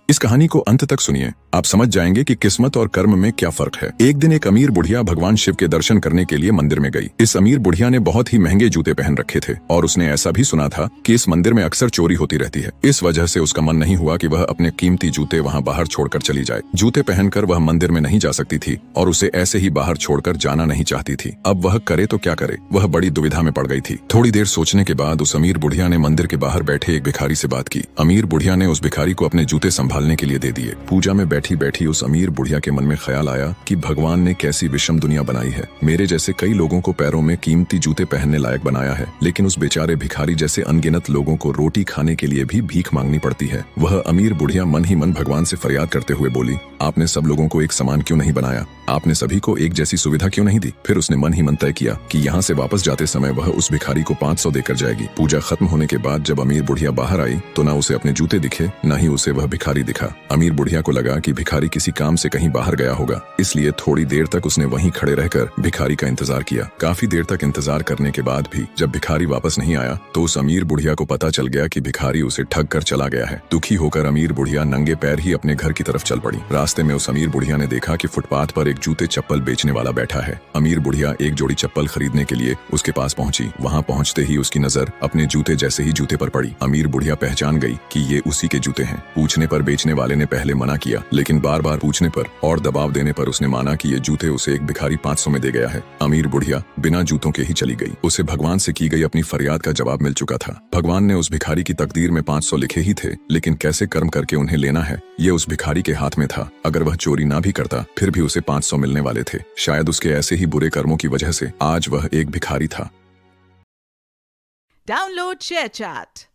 इस कहानी को अंत तक सुनिए, आप समझ जाएंगे कि किस्मत और कर्म में क्या फर्क है। एक दिन एक अमीर बुढ़िया भगवान शिव के दर्शन करने के लिए मंदिर में गई। इस अमीर बुढ़िया ने बहुत ही महंगे जूते पहन रखे थे और उसने ऐसा भी सुना था कि इस मंदिर में अक्सर चोरी होती रहती है। इस वजह से उसका मन नहीं हुआ कि वह अपने कीमती जूते वहाँ बाहर छोड़कर चली जाए। जूते पहनकर वह मंदिर में नहीं जा सकती थी और उसे ऐसे ही बाहर छोड़कर जाना नहीं चाहती थी। अब वह करे तो क्या करे, वह बड़ी दुविधा में पड़ गई थी। थोड़ी देर सोचने के बाद उस अमीर बुढ़िया ने मंदिर के बाहर बैठे एक भिखारी से बात की। अमीर बुढ़िया ने उस भिखारी को अपने जूते संभालने के लिए दे दिए। पूजा में बैठी बैठी उस अमीर बुढ़िया के मन में ख्याल आया कि भगवान ने कैसी विषम दुनिया बनाई है। मेरे जैसे कई लोगों को पैरों में कीमती जूते पहनने लायक बनाया है, लेकिन उस बेचारे भिखारी जैसे अनगिनत लोगों को रोटी खाने के लिए भी भीख मांगनी पड़ती है। वह अमीर बुढ़िया मन ही मन भगवान से फरियाद करते हुए बोली, आपने सब लोगों को एक समान क्यों नहीं बनाया? आपने सभी को एक जैसी सुविधा क्यों नहीं दी? फिर उसने मन ही मन तय किया कि यहाँ से वापस जाते समय वह उस भिखारी को 500 देकर जाएगी। पूजा खत्म होने के बाद जब अमीर बुढ़िया बाहर आई तो न उसे अपने जूते दिखे, न ही उसे वह भिखारी दिखा। अमीर बुढ़िया को लगा कि भिखारी किसी काम से कहीं बाहर गया होगा, इसलिए थोड़ी देर तक उसने वहीं खड़े रहकर भिखारी का इंतजार किया। काफी देर तक इंतजार करने के बाद भी जब भिखारी वापस नहीं आया तो उस अमीर बुढ़िया को पता चल गया कि भिखारी उसे ठग कर चला गया है। दुखी होकर अमीर बुढ़िया नंगे पैर ही अपने घर की तरफ चल पड़ी। रास्ते में उस अमीर बुढ़िया ने देखा कि फुटपाथ पर एक जूते चप्पल बेचने वाला बैठा है। अमीर बुढ़िया एक जोड़ी चप्पल खरीदने के लिए उसके पास पहुंची। वहां पहुंचते ही उसकी नजर अपने जूते जैसे ही जूते पर पड़ी। अमीर बुढ़िया पहचान गई कि ये उसी के जूते हैं। पूछने पर बेचने वाले ने पहले मना किया, लेकिन बार बार पूछने पर और दबाव देने पर उसने माना कि ये जूते उसे एक भिखारी 500 में दे गया है। अमीर बुढ़िया बिना जूतों के ही चली गई। उसे भगवान से की गई अपनी फरियाद का जवाब मिल चुका था। भगवान ने उस भिखारी की तकदीर में 500 लिखे ही थे, लेकिन कैसे कर्म करके उन्हें लेना है ये उस भिखारी के हाथ में था। अगर वह चोरी ना भी करता फिर भी उसे 500 मिलने वाले थे। शायद उसके ऐसे ही बुरे कर्मों की वजह से आज वह एक भिखारी था। Download ShareChat.